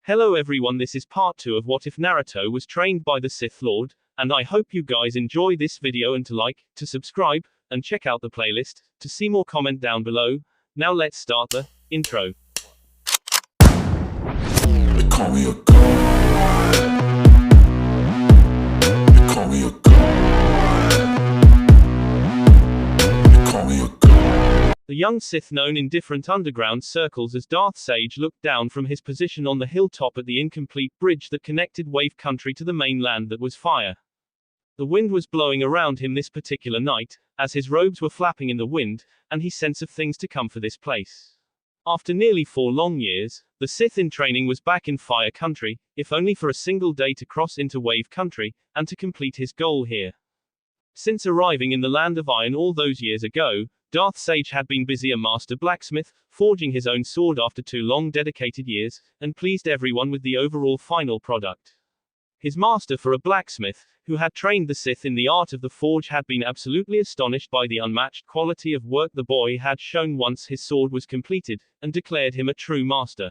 Hello everyone, this is part 2 of What If Naruto Was Trained by the Sith Lord, and I hope you guys enjoy this video and to like, to subscribe, and check out the playlist, to see more comment down below. Now let's start the intro. They call me a god. They call me a god. They call me a god. The young Sith, known in different underground circles as Darth Sage, looked down from his position on the hilltop at the incomplete bridge that connected Wave Country to the mainland that was fire. The wind was blowing around him this particular night, as his robes were flapping in the wind, and he sensed of things to come for this place. After nearly 4 long years, the Sith in training was back in Fire Country, if only for a single day to cross into Wave Country, and to complete his goal here. Since arriving in the Land of Iron all those years ago, Darth Sage had been busy a master blacksmith, forging his own sword after 2 long dedicated years, and pleased everyone with the overall final product. His master for a blacksmith, who had trained the Sith in the art of the forge, had been absolutely astonished by the unmatched quality of work the boy had shown once his sword was completed, and declared him a true master.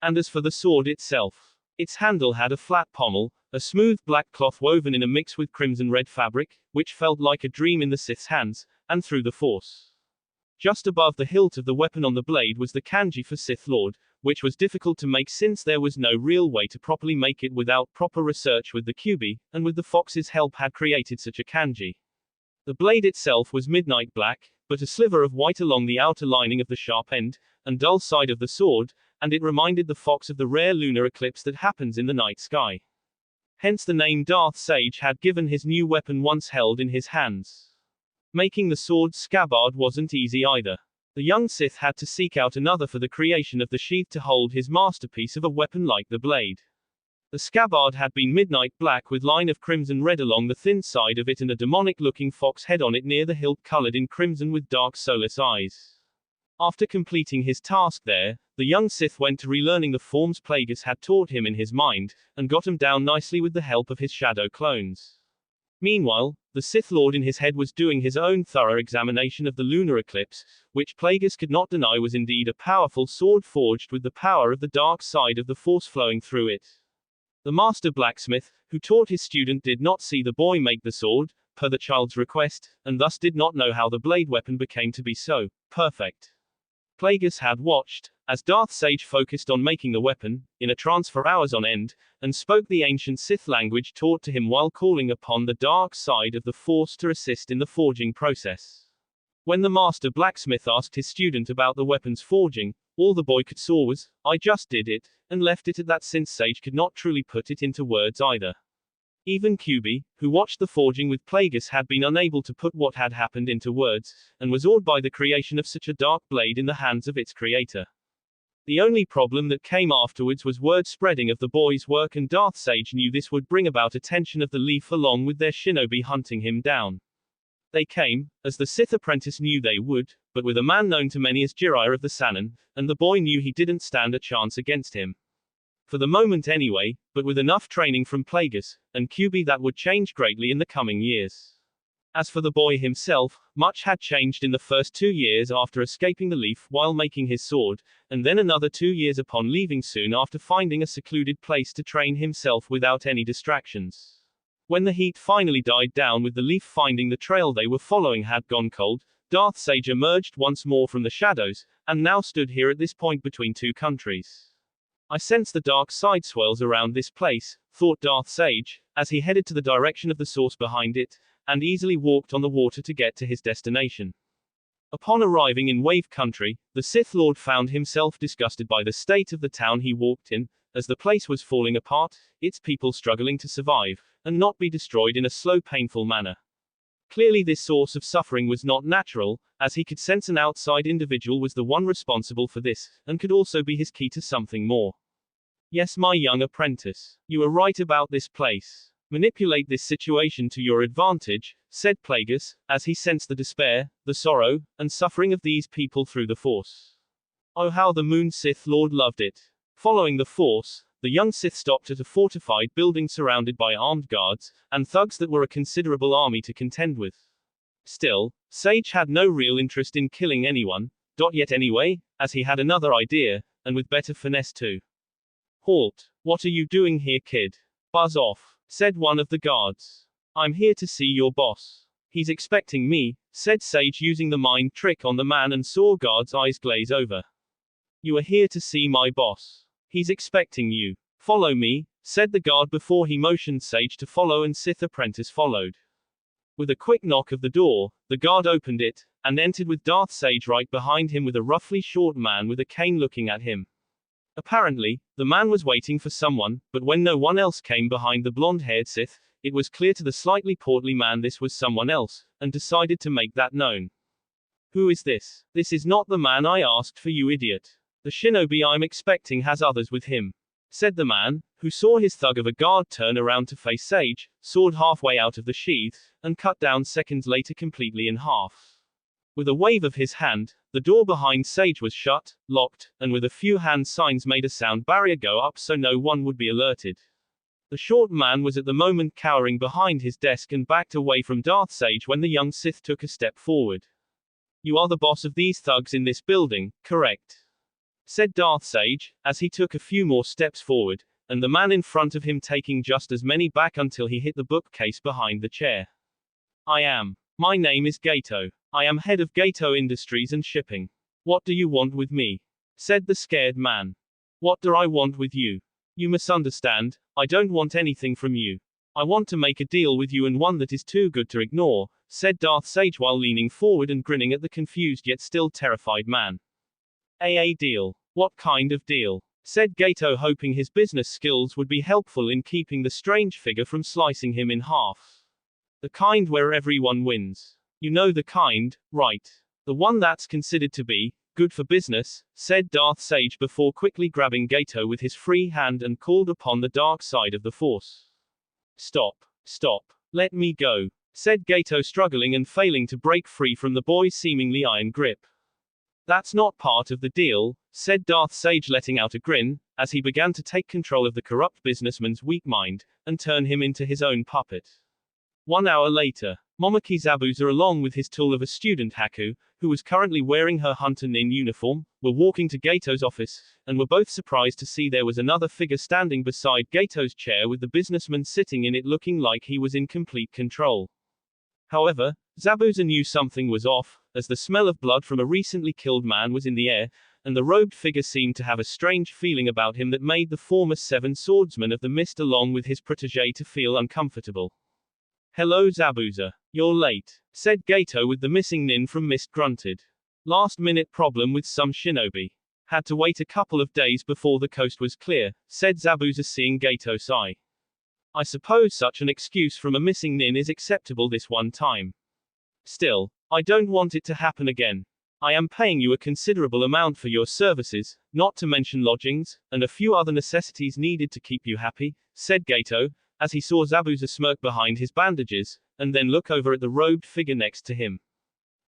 And as for the sword itself, its handle had a flat pommel, a smooth black cloth woven in a mix with crimson red fabric, which felt like a dream in the Sith's hands, and through the Force. Just above the hilt of the weapon on the blade was the kanji for Sith Lord, which was difficult to make since there was no real way to properly make it without proper research with the Kyuubi, and with the Fox's help had created such a kanji. The blade itself was midnight black, but a sliver of white along the outer lining of the sharp end, and dull side of the sword, and it reminded the Fox of the rare lunar eclipse that happens in the night sky. Hence the name Darth Sage had given his new weapon once held in his hands. Making the sword's scabbard wasn't easy either. The young Sith had to seek out another for the creation of the sheath to hold his masterpiece of a weapon like the blade. The scabbard had been midnight black with line of crimson red along the thin side of it and a demonic-looking fox head on it near the hilt colored in crimson with dark soulless eyes. After completing his task there, the young Sith went to relearning the forms Plagueis had taught him in his mind, and got him down nicely with the help of his shadow clones. Meanwhile, the Sith Lord in his head was doing his own thorough examination of the lunar eclipse, which Plagueis could not deny was indeed a powerful sword forged with the power of the dark side of the Force flowing through it. The master blacksmith, who taught his student, did not see the boy make the sword, per the child's request, and thus did not know how the blade weapon became to be so perfect. Plagueis had watched, as Darth Sage focused on making the weapon, in a trance for hours on end, and spoke the ancient Sith language taught to him while calling upon the dark side of the Force to assist in the forging process. When the master blacksmith asked his student about the weapon's forging, all the boy could say was, "I just did it," and left it at that, since Sage could not truly put it into words either. Even Kyuubi, who watched the forging with Plagueis, had been unable to put what had happened into words, and was awed by the creation of such a dark blade in the hands of its creator. The only problem that came afterwards was word spreading of the boy's work, and Darth Sage knew this would bring about attention of the Leaf along with their shinobi hunting him down. They came, as the Sith apprentice knew they would, but with a man known to many as Jiraiya of the Sannin, and the boy knew he didn't stand a chance against him. For the moment anyway, but with enough training from Plagueis and Kyuubi that would change greatly in the coming years. As for the boy himself, much had changed in the first 2 years after escaping the Leaf while making his sword, and then another 2 years upon leaving soon after finding a secluded place to train himself without any distractions. When the heat finally died down with the Leaf finding the trail they were following had gone cold, Darth Sage emerged once more from the shadows, and now stood here at this point between 2 countries. "I sense the dark side swirls around this place," thought Darth Sage, as he headed to the direction of the source behind it, and easily walked on the water to get to his destination. Upon arriving in Wave Country, the Sith Lord found himself disgusted by the state of the town he walked in, as the place was falling apart, its people struggling to survive, and not be destroyed in a slow, painful manner. Clearly this source of suffering was not natural, as he could sense an outside individual was the one responsible for this, and could also be his key to something more. "Yes, my young apprentice. You are right about this place. Manipulate this situation to your advantage," said Plagueis, as he sensed the despair, the sorrow, and suffering of these people through the Force. Oh, how the Moon Sith Lord loved it. Following the Force, the young Sith stopped at a fortified building surrounded by armed guards, and thugs that were a considerable army to contend with. Still, Sage had no real interest in killing anyone, yet anyway, as he had another idea, and with better finesse too. Halt. What are you doing here, kid? Buzz off, said one of the guards. I'm here to see your boss. He's expecting me, said Sage, using the mind trick on the man, and saw guard's eyes glaze over. You are here to see my boss. He's expecting you. Follow me, said the guard before he motioned Sage to follow, and Sith apprentice followed. With a quick knock of the door, the guard opened it, and entered with Darth Sage right behind him, with a roughly short man with a cane looking at him. Apparently, the man was waiting for someone, but when no one else came behind the blonde-haired Sith, it was clear to the slightly portly man this was someone else, and decided to make that known. Who is this? This is not the man I asked for, you idiot. The shinobi I'm expecting has others with him, said the man, who saw his thug of a guard turn around to face Sage, sword halfway out of the sheath, and cut down seconds later completely in half. With a wave of his hand, the door behind Sage was shut, locked, and with a few hand signs made a sound barrier go up so no one would be alerted. The short man was at the moment cowering behind his desk and backed away from Darth Sage when the young Sith took a step forward. You are the boss of these thugs in this building, correct? Said Darth Sage, as he took a few more steps forward, and the man in front of him taking just as many back until he hit the bookcase behind the chair. I am. My name is Gato. I am head of Gato Industries and Shipping. What do you want with me? Said the scared man. What do I want with you? You misunderstand, I don't want anything from you. I want to make a deal with you, and one that is too good to ignore, said Darth Sage while leaning forward and grinning at the confused yet still terrified man. A deal. What kind of deal? Said Gato, hoping his business skills would be helpful in keeping the strange figure from slicing him in half. The kind where everyone wins. You know the kind, right? The one that's considered to be good for business, said Darth Sage before quickly grabbing Gato with his free hand and called upon the dark side of the Force. Stop. Let me go, said Gato, struggling and failing to break free from the boy's seemingly iron grip. That's not part of the deal, said Darth Sage, letting out a grin, as he began to take control of the corrupt businessman's weak mind, and turn him into his own puppet. 1 hour later, Momoki Zabuza, along with his tool of a student Haku, who was currently wearing her hunter nin uniform, were walking to Gato's office, and were both surprised to see there was another figure standing beside Gato's chair, with the businessman sitting in it looking like he was in complete control. However, Zabuza knew something was off, as the smell of blood from a recently killed man was in the air, and the robed figure seemed to have a strange feeling about him that made the former Seven Swordsman of the Mist along with his protege to feel uncomfortable. Hello Zabuza. You're late, said Gato, with the missing nin from Mist grunted. Last-minute problem with some shinobi. Had to wait a couple of days before the coast was clear, said Zabuza, seeing Gato sigh. I suppose such an excuse from a missing nin is acceptable this one time. Still, I don't want it to happen again. I am paying you a considerable amount for your services, not to mention lodgings, and a few other necessities needed to keep you happy, said Gato, as he saw Zabuza smirk behind his bandages, and then look over at the robed figure next to him.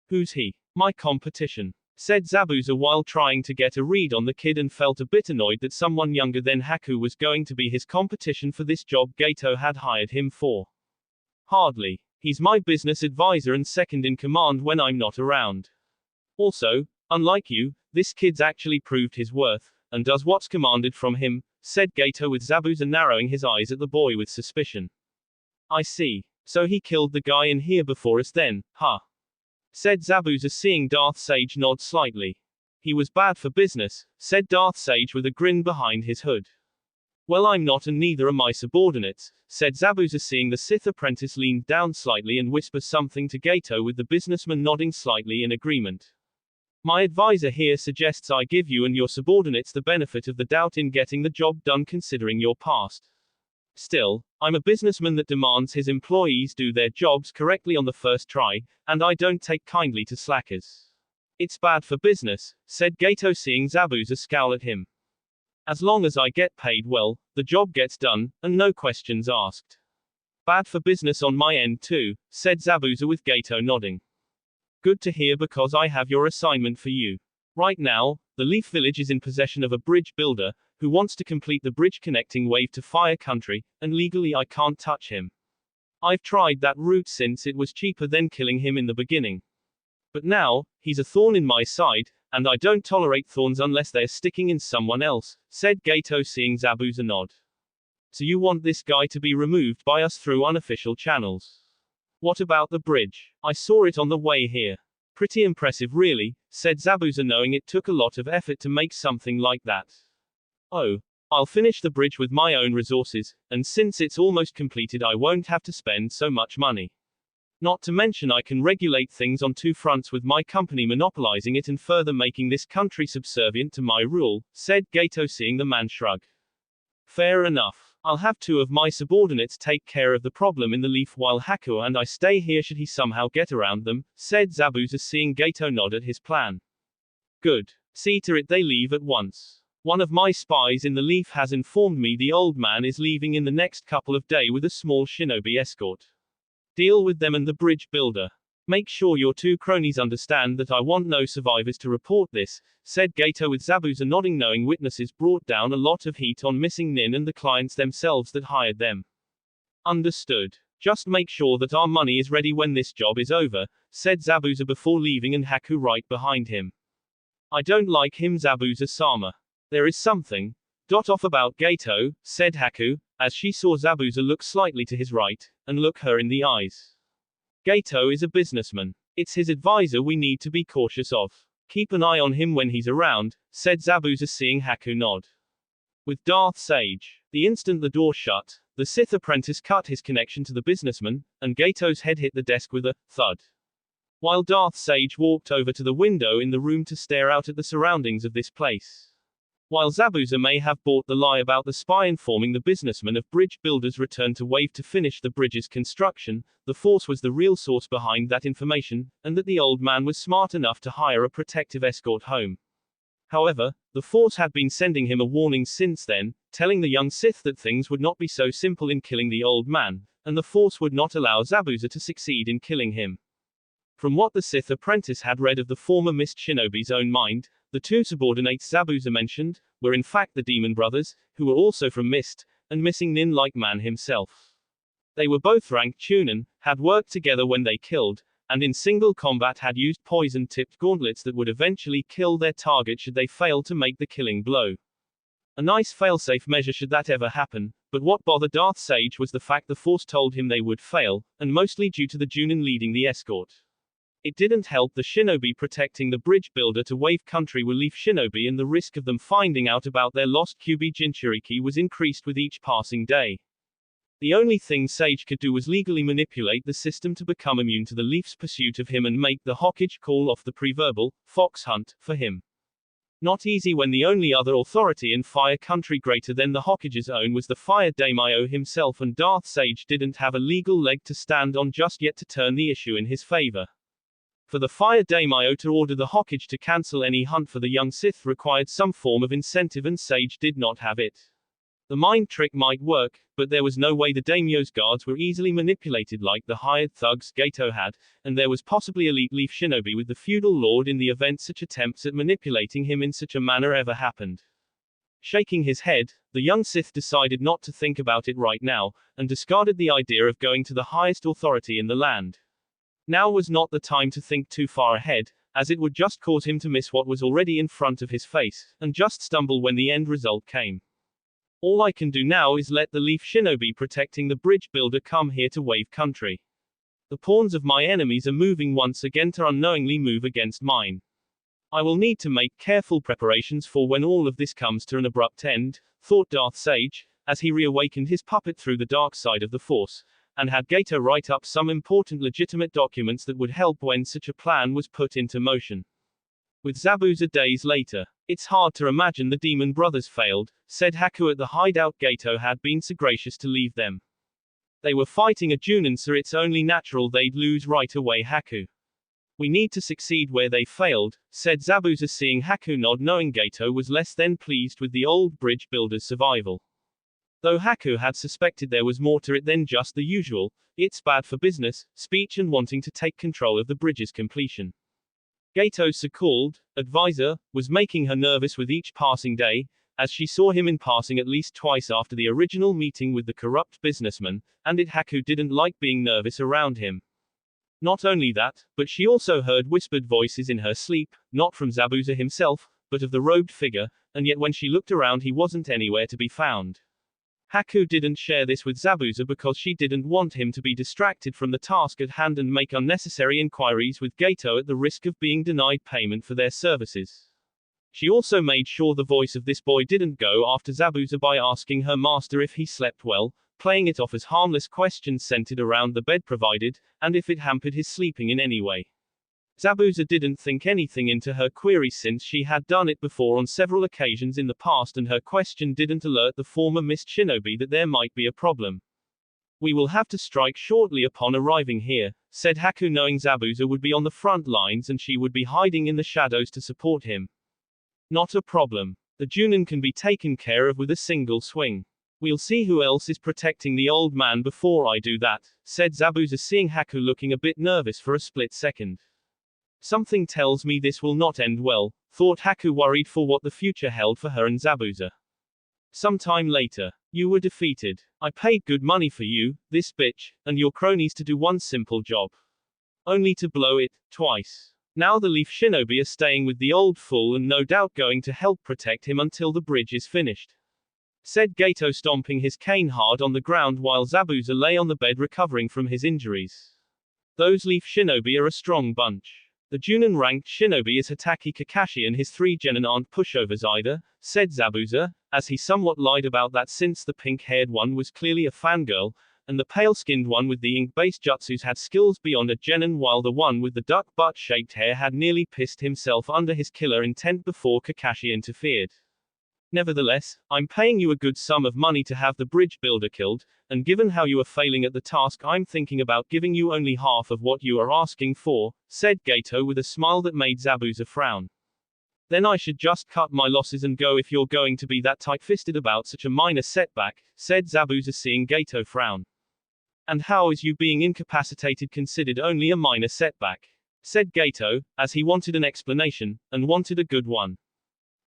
Who's he? My competition, said Zabuza while trying to get a read on the kid, and felt a bit annoyed that someone younger than Haku was going to be his competition for this job Gato had hired him for. Hardly. He's my business advisor and second in command when I'm not around. Also, unlike you, this kid's actually proved his worth, and does what's commanded from him, said Gato, with Zabuza narrowing his eyes at the boy with suspicion. I see. So he killed the guy in here before us then, huh? Said Zabuza, seeing Darth Sage nod slightly. He was bad for business, said Darth Sage with a grin behind his hood. Well, I'm not, and neither are my subordinates, said Zabuza, seeing the Sith apprentice lean down slightly and whisper something to Gato, with the businessman nodding slightly in agreement. My advisor here suggests I give you and your subordinates the benefit of the doubt in getting the job done, considering your past. Still, I'm a businessman that demands his employees do their jobs correctly on the first try, and I don't take kindly to slackers. It's bad for business, said Gato, seeing Zabuza scowl at him. As long as I get paid well, the job gets done, and no questions asked. Bad for business on my end too, said Zabuza, with Gato nodding. Good to hear, because I have your assignment for you. Right now, the Leaf Village is in possession of a bridge builder, who wants to complete the bridge connecting Wave to Fire Country, and legally I can't touch him. I've tried that route since it was cheaper than killing him in the beginning. But now, he's a thorn in my side, And I don't tolerate thorns unless they're sticking in someone else, said Gato, seeing Zabuza nod. So you want this guy to be removed by us through unofficial channels? What about the bridge? I saw it on the way here. Pretty impressive really, said Zabuza, knowing it took a lot of effort to make something like that. Oh. I'll finish the bridge with my own resources, and since it's almost completed I won't have to spend so much money. Not to mention I can regulate things on two fronts with my company monopolizing it and further making this country subservient to my rule, said Gato, seeing the man shrug. Fair enough. I'll have two of my subordinates take care of the problem in the leaf while Haku and I stay here should he somehow get around them, said Zabuza, seeing Gato nod at his plan. Good. See to it they leave at once. One of my spies in the leaf has informed me the old man is leaving in the next couple of days with a small shinobi escort. Deal with them and the bridge builder. Make sure your two cronies understand that I want no survivors to report this, said Gato, with Zabuza nodding, knowing witnesses brought down a lot of heat on missing Nin and the clients themselves that hired them. Understood. Just make sure that our money is ready when this job is over, said Zabuza before leaving, and Haku right behind him. I don't like him, Zabuza-sama. There is something off about Gato, said Haku, as she saw Zabuza look slightly to his right, and look her in the eyes. Gato is a businessman. It's his advisor we need to be cautious of. Keep an eye on him when he's around, said Zabuza, seeing Haku nod. With Darth Sage. The instant the door shut, the Sith apprentice cut his connection to the businessman, and Gato's head hit the desk with a thud. While Darth Sage walked over to the window in the room to stare out at the surroundings of this place. While Zabuza may have bought the lie about the spy informing the businessman of bridge builders' return to Wave to finish the bridge's construction, the Force was the real source behind that information, and that the old man was smart enough to hire a protective escort home. However, the Force had been sending him a warning since then, telling the young Sith that things would not be so simple in killing the old man, and the Force would not allow Zabuza to succeed in killing him. From what the Sith apprentice had read of the former Mist Shinobi's own mind, the two subordinates Zabuza mentioned were in fact the Demon Brothers, who were also from Mist, and missing Nin like man himself. They were both ranked Chunin, had worked together when they killed, and in single combat had used poison-tipped gauntlets that would eventually kill their target should they fail to make the killing blow. A nice failsafe measure should that ever happen, but what bothered Darth Sage was the fact the Force told him they would fail, and mostly due to the Junin leading the escort. It didn't help the shinobi protecting the bridge builder to Wave Country were Leaf Shinobi, and the risk of them finding out about their lost Kyuubi Jinchuriki was increased with each passing day. The only thing Sage could do was legally manipulate the system to become immune to the Leaf's pursuit of him and make the Hokage call off the pre-verbal fox hunt for him. Not easy when the only other authority in Fire Country greater than the Hokage's own was the Fire Daimyo himself, and Darth Sage didn't have a legal leg to stand on just yet to turn the issue in his favor. For the Fire Daimyo to order the Hokage to cancel any hunt for the young Sith required some form of incentive, and Sage did not have it. The mind trick might work, but there was no way the daimyo's guards were easily manipulated like the hired thugs Gato had, and there was possibly elite Leaf Shinobi with the feudal lord in the event such attempts at manipulating him in such a manner ever happened. Shaking his head, the young Sith decided not to think about it right now, and discarded the idea of going to the highest authority in the land. Now was not the time to think too far ahead, as it would just cause him to miss what was already in front of his face, and just stumble when the end result came. All I can do now is let the Leaf Shinobi protecting the bridge builder come here to Wave Country. The pawns of my enemies are moving once again to unknowingly move against mine. I will need to make careful preparations for when all of this comes to an abrupt end, thought Darth Sage, as he reawakened his puppet through the dark side of the Force, and had Gato write up some important legitimate documents that would help when such a plan was put into motion. With Zabuza days later, it's hard to imagine the Demon Brothers failed, said Haku at the hideout. Gato had been so gracious to leave them. They were fighting a Junin, so it's only natural they'd lose right away. Haku. We need to succeed where they failed, said Zabuza, seeing Haku nod, knowing Gato was less than pleased with the old bridge builder's survival. Though Haku had suspected there was more to it than just the usual, it's bad for business, speech and wanting to take control of the bridge's completion. Gato's so-called advisor was making her nervous with each passing day, as she saw him in passing at least twice after the original meeting with the corrupt businessman, and Haku didn't like being nervous around him. Not only that, but she also heard whispered voices in her sleep, not from Zabuza himself, but of the robed figure, and yet when she looked around he wasn't anywhere to be found. Haku didn't share this with Zabuza because she didn't want him to be distracted from the task at hand and make unnecessary inquiries with Gato at the risk of being denied payment for their services. She also made sure the voice of this boy didn't go after Zabuza by asking her master if he slept well, playing it off as harmless questions centered around the bed provided, and if it hampered his sleeping in any way. Zabuza didn't think anything into her query since she had done it before on several occasions in the past and her question didn't alert the former Mist Shinobi that there might be a problem. We will have to strike shortly upon arriving here, said Haku, knowing Zabuza would be on the front lines and she would be hiding in the shadows to support him. Not a problem. The Junin can be taken care of with a single swing. We'll see who else is protecting the old man before I do that, said Zabuza, seeing Haku looking a bit nervous for a split second. Something tells me this will not end well, thought Haku, worried for what the future held for her and Zabuza. Sometime later. You were defeated. I paid good money for you, this bitch, and your cronies to do one simple job. Only to blow it, twice. Now the Leaf Shinobi are staying with the old fool and no doubt going to help protect him until the bridge is finished, said Gato, stomping his cane hard on the ground while Zabuza lay on the bed recovering from his injuries. Those Leaf Shinobi are a strong bunch. The Junin ranked shinobi is Hatake Kakashi and his 3 genin aren't pushovers either, said Zabuza, as he somewhat lied about that since the pink-haired one was clearly a fangirl, and the pale-skinned one with the ink-based jutsus had skills beyond a genin, while the one with the duck butt-shaped hair had nearly pissed himself under his killer intent before Kakashi interfered. Nevertheless, I'm paying you a good sum of money to have the bridge builder killed, and given how you are failing at the task, I'm thinking about giving you only half of what you are asking for, said Gato with a smile that made Zabuza frown. Then I should just cut my losses and go if you're going to be that tight-fisted about such a minor setback, said Zabuza, seeing Gato frown. And how is you being incapacitated considered only a minor setback? Said Gato, as he wanted an explanation, and wanted a good one.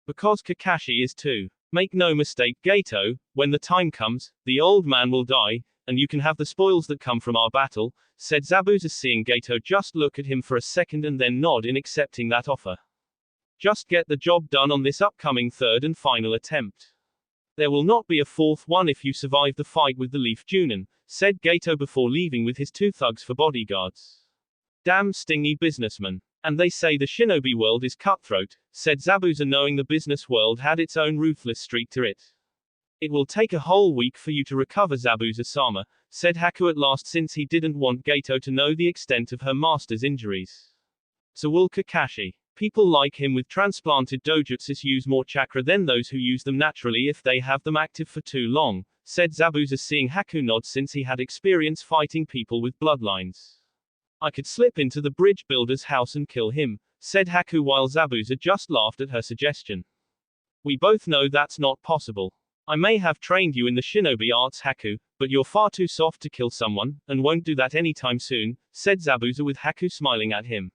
Because Kakashi is too. Make no mistake, Gato, when the time comes, the old man will die, and you can have the spoils that come from our battle, said Zabuza, seeing Gato just look at him for a second and then nod in accepting that offer. Just get the job done on this upcoming 3rd and final attempt. There will not be a 4th one if you survive the fight with the Leaf Junin, said Gato before leaving with his 2 thugs for bodyguards. Damn stingy businessman. And they say the shinobi world is cutthroat, said Zabuza, knowing the business world had its own ruthless streak to it. It will take a whole week for you to recover, Zabuza-sama, said Haku at last, since he didn't want Gato to know the extent of her master's injuries. So will Kakashi. People like him with transplanted dojutsus use more chakra than those who use them naturally if they have them active for too long, said Zabuza, seeing Haku nod since he had experience fighting people with bloodlines. I could slip into the bridge builder's house and kill him, said Haku, while Zabuza just laughed at her suggestion. We both know that's not possible. I may have trained you in the shinobi arts, Haku, but you're far too soft to kill someone, and won't do that anytime soon, said Zabuza, with Haku smiling at him.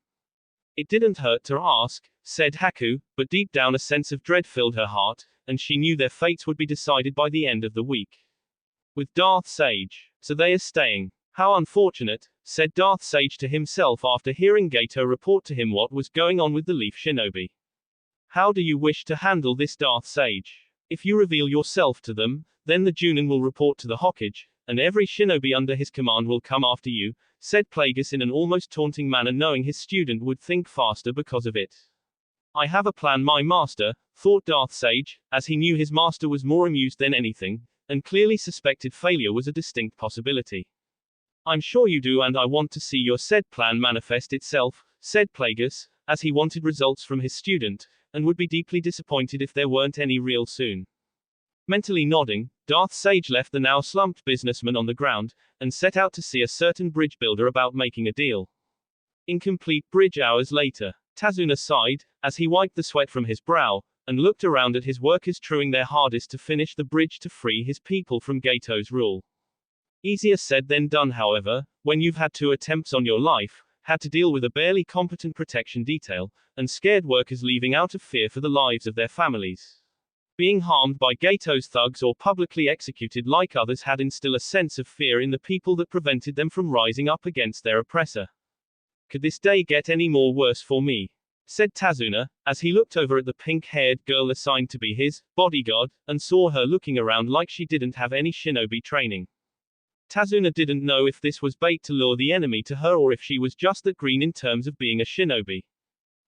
It didn't hurt to ask, said Haku, but deep down a sense of dread filled her heart, and she knew their fates would be decided by the end of the week. With Darth Sage. So they are staying. How unfortunate, said Darth Sage to himself after hearing Gato report to him what was going on with the Leaf Shinobi. How do you wish to handle this, Darth Sage? If you reveal yourself to them, then the Junin will report to the Hokage, and every shinobi under his command will come after you, said Plagueis in an almost taunting manner, knowing his student would think faster because of it. I have a plan, my master, thought Darth Sage, as he knew his master was more amused than anything, and clearly suspected failure was a distinct possibility. I'm sure you do, and I want to see your said plan manifest itself, said Plagueis, as he wanted results from his student, and would be deeply disappointed if there weren't any real soon. Mentally nodding, Darth Sage left the now slumped businessman on the ground, and set out to see a certain bridge builder about making a deal. Incomplete bridge hours later, Tazuna sighed, as he wiped the sweat from his brow, and looked around at his workers trying their hardest to finish the bridge to free his people from Gato's rule. Easier said than done, however, when you've had 2 attempts on your life, had to deal with a barely competent protection detail, and scared workers leaving out of fear for the lives of their families. Being harmed by Gato's thugs or publicly executed like others had instilled a sense of fear in the people that prevented them from rising up against their oppressor. Could this day get any more worse for me? Said Tazuna, as he looked over at the pink-haired girl assigned to be his bodyguard, and saw her looking around like she didn't have any shinobi training. Tazuna didn't know if this was bait to lure the enemy to her or if she was just that green in terms of being a shinobi.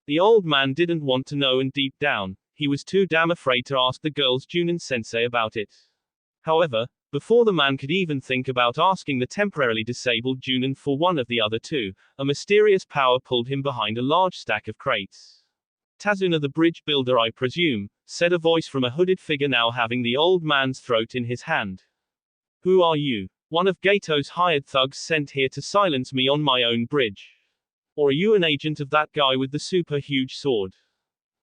The old man didn't want to know, and deep down, he was too damn afraid to ask the girl's Junin-sensei about it. However, before the man could even think about asking the temporarily disabled Junin for one of the other two, a mysterious power pulled him behind a large stack of crates. Tazuna, the bridge builder, I presume, said a voice from a hooded figure now having the old man's throat in his hand. Who are you? One of Gato's hired thugs sent here to silence me on my own bridge. Or are you an agent of that guy with the super huge sword?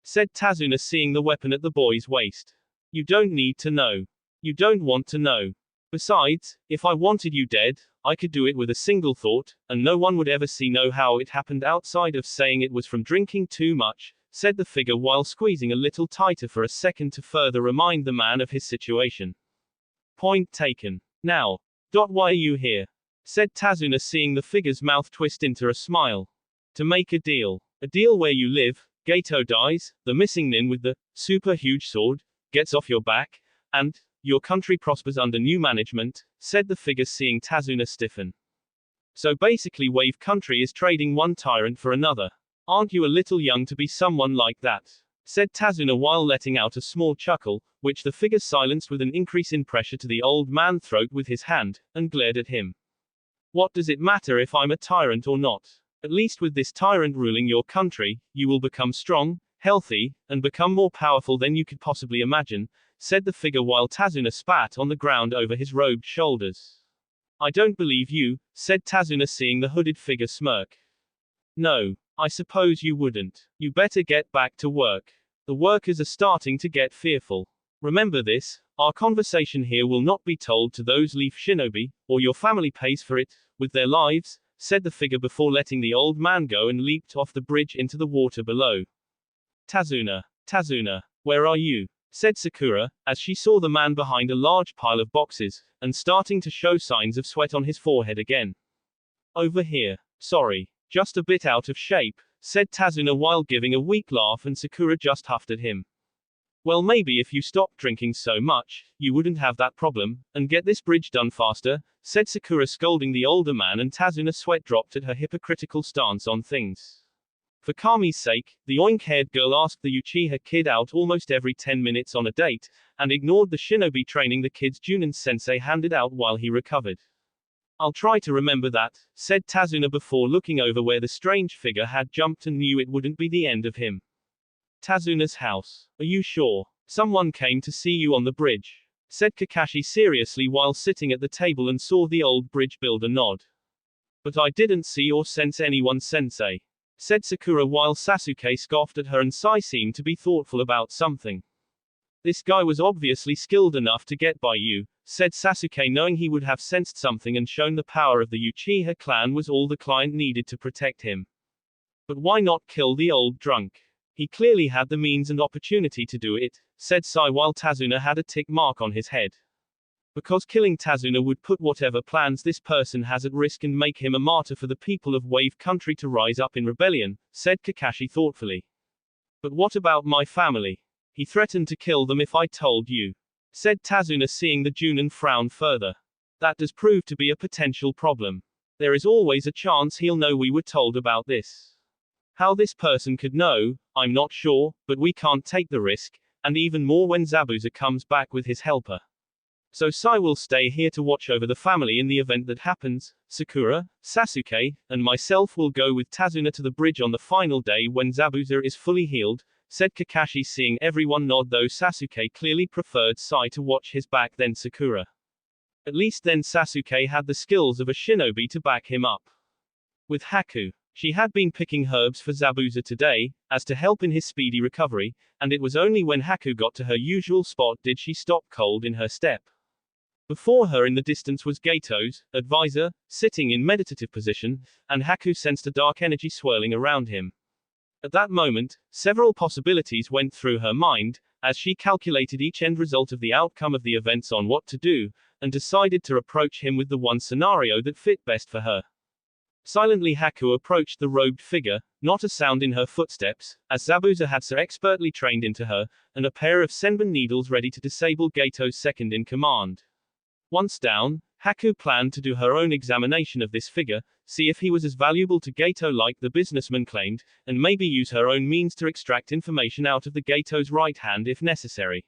Said Tazuna, seeing the weapon at the boy's waist. You don't need to know. You don't want to know. Besides, if I wanted you dead, I could do it with a single thought, and no one would ever know how it happened outside of saying it was from drinking too much, said the figure while squeezing a little tighter for a second to further remind the man of his situation. Point taken. Now. Why are you here? Said Tazuna, seeing the figure's mouth twist into a smile. To make a deal. A deal where you live, Gato dies, the missing nin with the super huge sword gets off your back, and your country prospers under new management, said the figure, seeing Tazuna stiffen. So basically Wave Country is trading one tyrant for another. Aren't you a little young to be someone like that? Said Tazuna while letting out a small chuckle, which the figure silenced with an increase in pressure to the old man's throat with his hand, and glared at him. What does it matter if I'm a tyrant or not? At least with this tyrant ruling your country, you will become strong, healthy, and become more powerful than you could possibly imagine, said the figure while Tazuna spat on the ground over his robed shoulders. I don't believe you, said Tazuna, seeing the hooded figure smirk. No, I suppose you wouldn't. You better get back to work. The workers are starting to get fearful. Remember this, our conversation here will not be told to those Leaf Shinobi, or your family pays for it, with their lives, said the figure before letting the old man go and leaped off the bridge into the water below. Tazuna, where are you? Said Sakura, as she saw the man behind a large pile of boxes, and starting to show signs of sweat on his forehead again. Over here. Sorry. Just a bit out of shape, said Tazuna while giving a weak laugh, and Sakura just huffed at him. Well, maybe if you stopped drinking so much, you wouldn't have that problem, and get this bridge done faster, said Sakura, scolding the older man, and Tazuna's sweat dropped at her hypocritical stance on things. For Kami's sake, the oink-haired girl asked the Uchiha kid out almost every 10 minutes on a date, and ignored the shinobi training the kid's Junin-sensei handed out while he recovered. I'll try to remember that, said Tazuna before looking over where the strange figure had jumped and knew it wouldn't be the end of him. Tazuna's house. Are you sure? Someone came to see you on the bridge, said Kakashi seriously while sitting at the table and saw the old bridge builder nod. But I didn't see or sense anyone, sensei, said Sakura while Sasuke scoffed at her and Sai seemed to be thoughtful about something. This guy was obviously skilled enough to get by you, said Sasuke, knowing he would have sensed something and shown the power of the Uchiha clan was all the client needed to protect him. But why not kill the old drunk? He clearly had the means and opportunity to do it, said Sai while Tazuna had a tick mark on his head. Because killing Tazuna would put whatever plans this person has at risk and make him a martyr for the people of Wave Country to rise up in rebellion, said Kakashi thoughtfully. But what about my family? He threatened to kill them if I told you, said Tazuna, seeing the Junin frown further. That does prove to be a potential problem. There is always a chance he'll know we were told about this. How this person could know, I'm not sure, but we can't take the risk, and even more when Zabuza comes back with his helper. So Sai will stay here to watch over the family in the event that happens. Sakura, Sasuke, and myself will go with Tazuna to the bridge on the final day when Zabuza is fully healed, said Kakashi, seeing everyone nod, though Sasuke clearly preferred Sai to watch his back than Sakura. At least then Sasuke had the skills of a shinobi to back him up. With Haku, she had been picking herbs for Zabuza today, as to help in his speedy recovery, and it was only when Haku got to her usual spot did she stop cold in her step. Before her in the distance was Gato's advisor, sitting in meditative position, and Haku sensed a dark energy swirling around him. At that moment, several possibilities went through her mind, as she calculated each end result of the outcome of the events on what to do, and decided to approach him with the one scenario that fit best for her. Silently Haku approached the robed figure, not a sound in her footsteps, as Zabuza had so expertly trained into her, and a pair of senbon needles ready to disable Gato's second-in-command. Once down, Haku planned to do her own examination of this figure, see if he was as valuable to Gato like the businessman claimed, and maybe use her own means to extract information out of the Gato's right hand if necessary.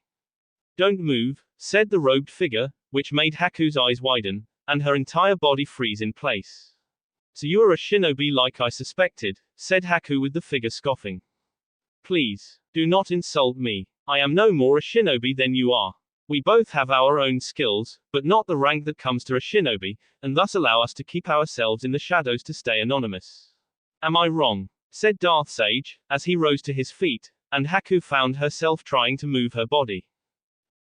Don't move, said the robed figure, which made Haku's eyes widen, and her entire body freeze in place. So you are a shinobi like I suspected, said Haku with the figure scoffing. Please, do not insult me. I am no more a shinobi than you are. We both have our own skills, but not the rank that comes to a shinobi, and thus allow us to keep ourselves in the shadows to stay anonymous. Am I wrong? Said Darth Sage, as he rose to his feet, and Haku found herself trying to move her body.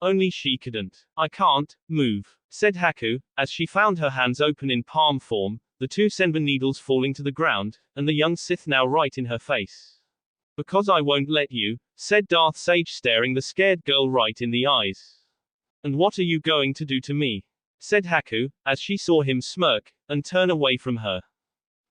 Only she couldn't. I can't move, said Haku, as she found her hands open in palm form, the two senbon needles falling to the ground, and the young Sith now right in her face. Because I won't let you, said Darth Sage staring the scared girl right in the eyes. And what are you going to do to me? Said Haku, as she saw him smirk, and turn away from her.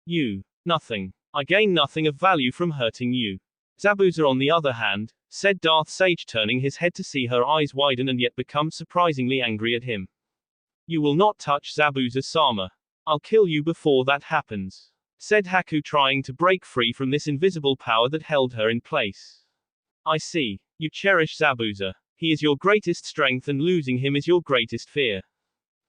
You. Nothing. I gain nothing of value from hurting you. Zabuza on the other hand, said Darth Sage turning his head to see her eyes widen and yet become surprisingly angry at him. You will not touch Zabuza-sama. I'll kill you before that happens. Said Haku trying to break free from this invisible power that held her in place. I see. You cherish Zabuza. He is your greatest strength and losing him is your greatest fear.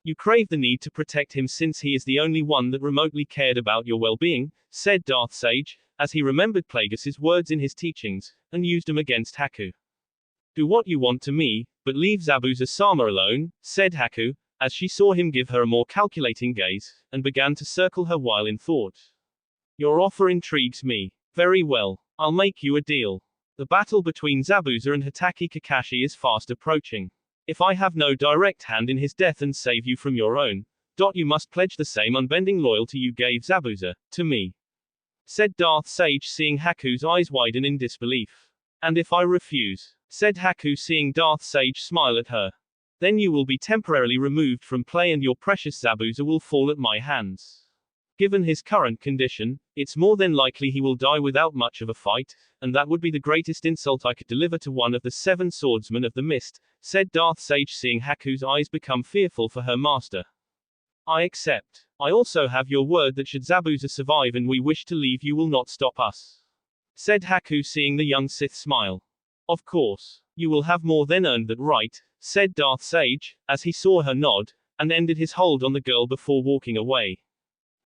You crave the need to protect him since he is the only one that remotely cared about your well-being, said Darth Sage, as he remembered Plagueis' words in his teachings, and used them against Haku. Do what you want to me, but leave Zabuza-sama alone, said Haku, as she saw him give her a more calculating gaze, and began to circle her while in thought. Your offer intrigues me. Very well. I'll make you a deal. The battle between Zabuza and Hatake Kakashi is fast approaching. If I have no direct hand in his death and save you from your own, you must pledge the same unbending loyalty you gave Zabuza, to me. Said Darth Sage seeing Haku's eyes widen in disbelief. And if I refuse? Said Haku seeing Darth Sage smile at her. Then you will be temporarily removed from play and your precious Zabuza will fall at my hands. Given his current condition, it's more than likely he will die without much of a fight, and that would be the greatest insult I could deliver to one of the 7 swordsmen of the mist, said Darth Sage seeing Haku's eyes become fearful for her master. I accept. I also have your word that should Zabuza survive and we wish to leave you will not stop us. Said Haku seeing the young Sith smile. Of course. You will have more than earned that right, said Darth Sage, as he saw her nod, and ended his hold on the girl before walking away.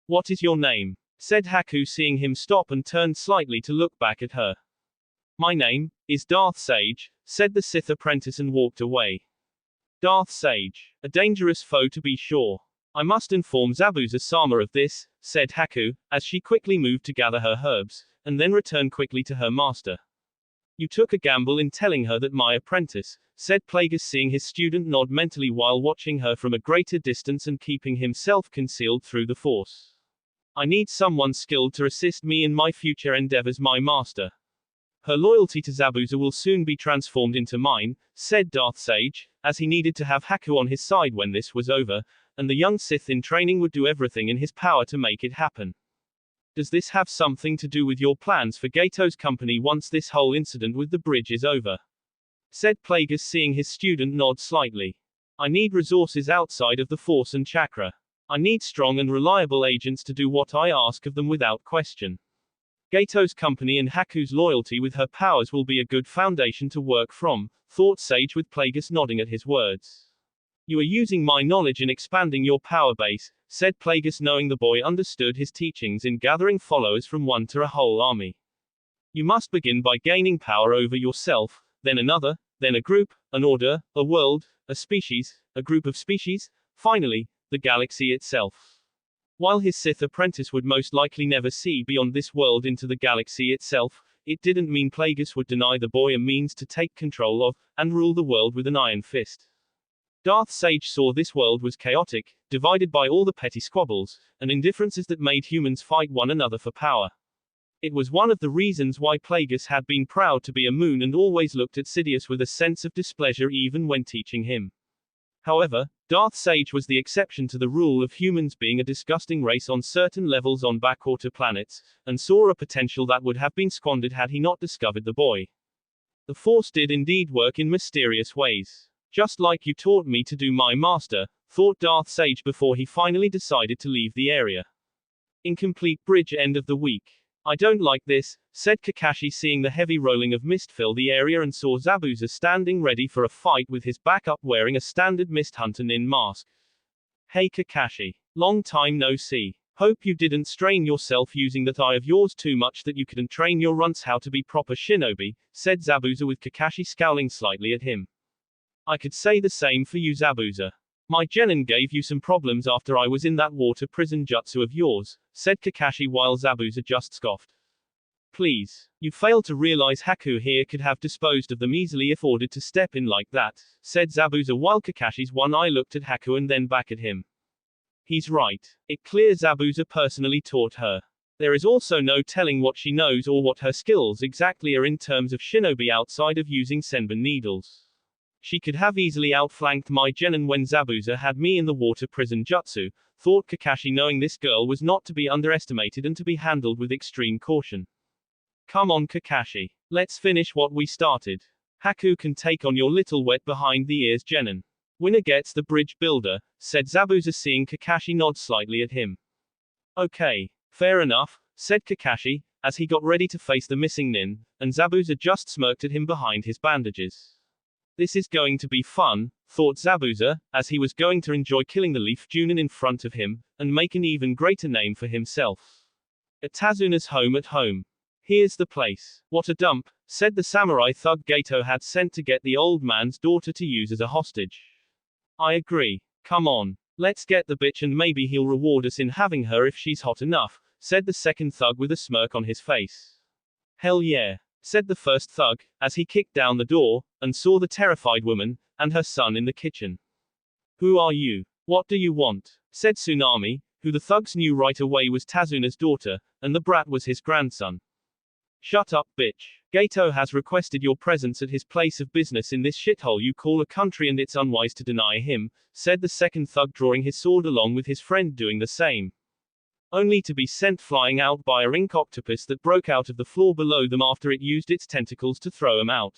What is your name? Said Haku seeing him stop and turned slightly to look back at her. My name is Darth Sage, said the Sith apprentice and walked away. Darth Sage. A dangerous foe to be sure. I must inform Zabuza-sama of this, said Haku, as she quickly moved to gather her herbs, and then returned quickly to her master. You took a gamble in telling her that my apprentice, said Plagueis seeing his student nod mentally while watching her from a greater distance and keeping himself concealed through the force. I need someone skilled to assist me in my future endeavors, my master. Her loyalty to Zabuza will soon be transformed into mine, said Darth Sage, as he needed to have Haku on his side when this was over, and the young Sith in training would do everything in his power to make it happen. Does this have something to do with your plans for Gato's company once this whole incident with the bridge is over? Said Plagueis seeing his student nod slightly. I need resources outside of the Force and Chakra. I need strong and reliable agents to do what I ask of them without question. Gato's company and Haku's loyalty with her powers will be a good foundation to work from, thought Sage with Plagueis nodding at his words. You are using my knowledge in expanding your power base, said Plagueis knowing the boy understood his teachings in gathering followers from one to a whole army. You must begin by gaining power over yourself, then another, then a group, an order, a world, a species, a group of species, finally, the galaxy itself. While his Sith apprentice would most likely never see beyond this world into the galaxy itself, it didn't mean Plagueis would deny the boy a means to take control of, and rule the world with an iron fist. Darth Sage saw this world was chaotic, divided by all the petty squabbles, and indifferences that made humans fight one another for power. It was one of the reasons why Plagueis had been proud to be a moon and always looked at Sidious with a sense of displeasure even when teaching him. However, Darth Sage was the exception to the rule of humans being a disgusting race on certain levels on backwater planets, and saw a potential that would have been squandered had he not discovered the boy. The Force did indeed work in mysterious ways. Just like you taught me to do, my master, thought Darth Sage before he finally decided to leave the area. Incomplete bridge end of the week. I don't like this, said Kakashi, seeing the heavy rolling of mist fill the area and saw Zabuza standing ready for a fight with his back up wearing a standard Mist Hunter Nin mask. Hey Kakashi. Long time no see. Hope you didn't strain yourself using that eye of yours too much that you couldn't train your runts how to be proper shinobi, said Zabuza with Kakashi scowling slightly at him. I could say the same for you, Zabuza. My genin gave you some problems after I was in that water prison jutsu of yours, said Kakashi while Zabuza just scoffed. Please. You fail to realize Haku here could have disposed of them easily if ordered to step in like that, said Zabuza while Kakashi's one eye looked at Haku and then back at him. He's right. It clear Zabuza personally taught her. There is also no telling what she knows or what her skills exactly are in terms of shinobi outside of using senbon needles. She could have easily outflanked my genin when Zabuza had me in the water prison jutsu, thought Kakashi, knowing this girl was not to be underestimated and to be handled with extreme caution. Come on Kakashi. Let's finish what we started. Haku can take on your little wet behind the ears genin. Winner gets the bridge builder, said Zabuza seeing Kakashi nod slightly at him. Okay. Fair enough, said Kakashi, as he got ready to face the missing nin, and Zabuza just smirked at him behind his bandages. This is going to be fun, thought Zabuza, as he was going to enjoy killing the Leaf Junin in front of him, and make an even greater name for himself. At Tazuna's home at home. Here's the place. What a dump, said the samurai thug Gato had sent to get the old man's daughter to use as a hostage. I agree. Come on. Let's get the bitch and maybe he'll reward us in having her if she's hot enough, said the second thug with a smirk on his face. Hell yeah, said the first thug, as he kicked down the door, and saw the terrified woman, and her son in the kitchen. Who are you? What do you want? Said Tsunami, who the thugs knew right away was Tazuna's daughter, and the brat was his grandson. Shut up, bitch. Gato has requested your presence at his place of business in this shithole you call a country and it's unwise to deny him, said the second thug drawing his sword along with his friend doing the same. Only to be sent flying out by a ink octopus that broke out of the floor below them after it used its tentacles to throw him out.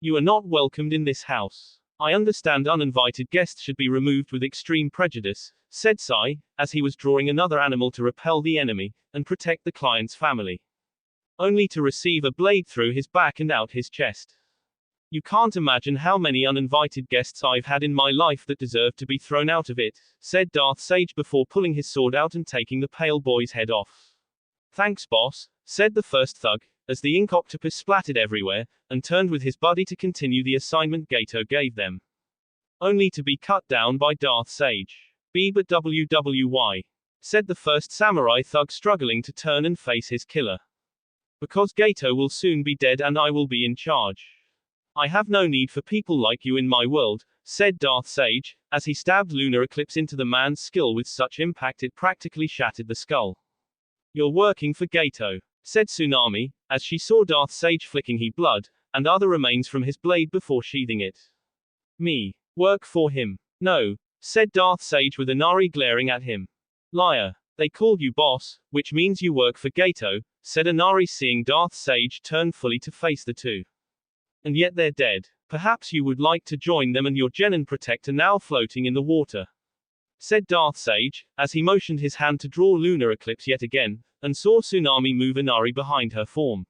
You are not welcomed in this house. I understand uninvited guests should be removed with extreme prejudice, said Sai, as he was drawing another animal to repel the enemy, and protect the client's family. Only to receive a blade through his back and out his chest. You can't imagine how many uninvited guests I've had in my life that deserve to be thrown out of it, said Darth Sage before pulling his sword out and taking the pale boy's head off. Thanks boss, said the first thug, as the ink octopus splattered everywhere, and turned with his buddy to continue the assignment Gato gave them. Only to be cut down by Darth Sage. But WWY, said the first samurai thug struggling to turn and face his killer. Because Gato will soon be dead and I will be in charge. I have no need for people like you in my world, said Darth Sage, as he stabbed Lunar Eclipse into the man's skull with such impact it practically shattered the skull. You're working for Gato, said Tsunami, as she saw Darth Sage flicking he blood, and other remains from his blade before sheathing it. Me. Work for him. No, said Darth Sage with Inari glaring at him. Liar. They called you boss, which means you work for Gato, said Inari seeing Darth Sage turn fully to face the two. And yet they're dead. Perhaps you would like to join them and your genin protector now floating in the water. Said Darth Sage, as he motioned his hand to draw Lunar Eclipse yet again, and saw Tsunami move Inari behind her form.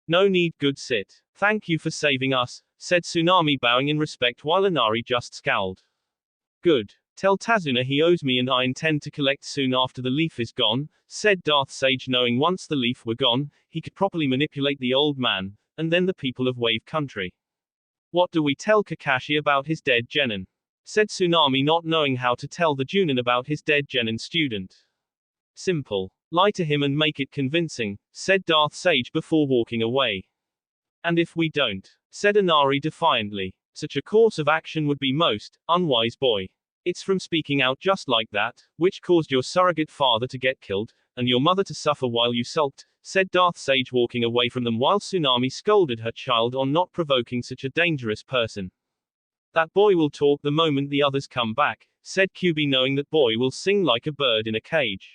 No need, good Sith. Thank you for saving us, said Tsunami bowing in respect while Inari just scowled. Good. Tell Tazuna he owes me and I intend to collect soon after the leaf is gone, said Darth Sage knowing once the leaf were gone, he could properly manipulate the old man, and then the people of Wave Country. What do we tell Kakashi about his dead genin? Said Tsunami not knowing how to tell the Junin about his dead genin student. Simple. Lie to him and make it convincing, said Darth Sage before walking away. And if we don't, said Inari defiantly, such a course of action would be most unwise boy. It's from speaking out just like that, which caused your surrogate father to get killed, and your mother to suffer while you sulked, said Darth Sage walking away from them while Tsunami scolded her child on not provoking such a dangerous person. That boy will talk the moment the others come back, said QB, knowing that boy will sing like a bird in a cage.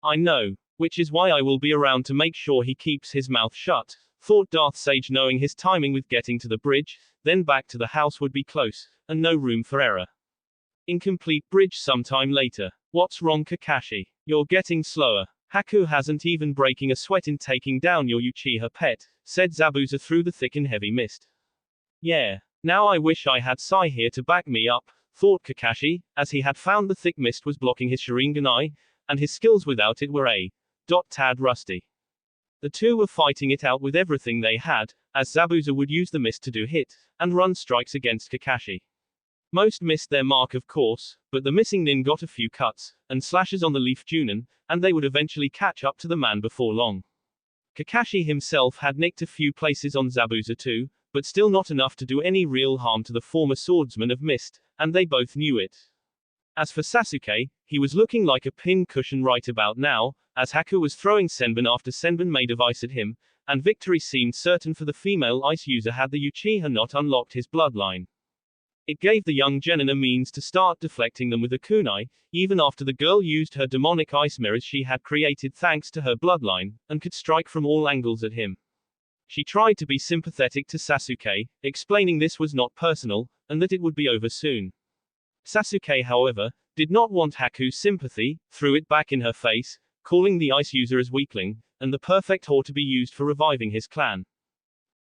I know. Which is why I will be around to make sure he keeps his mouth shut, thought Darth Sage, knowing his timing with getting to the bridge, then back to the house would be close, and no room for error. Incomplete bridge sometime later. What's wrong, Kakashi? You're getting slower. Haku hasn't even breaking a sweat in taking down your Uchiha pet, said Zabuza through the thick and heavy mist. Yeah. Now I wish I had Sai here to back me up, thought Kakashi, as he had found the thick mist was blocking his Sharingan, and his skills without it were a tad rusty. The two were fighting it out with everything they had, as Zabuza would use the mist to do hit and run strikes against Kakashi. Most missed their mark, of course, but the missing nin got a few cuts and slashes on the Leaf Junin, and they would eventually catch up to the man before long. Kakashi himself had nicked a few places on Zabuza too, but still not enough to do any real harm to the former swordsman of Mist, and they both knew it. As for Sasuke, he was looking like a pin cushion right about now, as Haku was throwing Senbon after Senbon made of ice at him, and victory seemed certain for the female ice user had the Uchiha not unlocked his bloodline. It gave the young genin a means to start deflecting them with a kunai, even after the girl used her demonic ice mirrors she had created thanks to her bloodline, and could strike from all angles at him. She tried to be sympathetic to Sasuke, explaining this was not personal, and that it would be over soon. Sasuke, however, did not want Haku's sympathy, threw it back in her face, calling the ice user as weakling, and the perfect whore to be used for reviving his clan.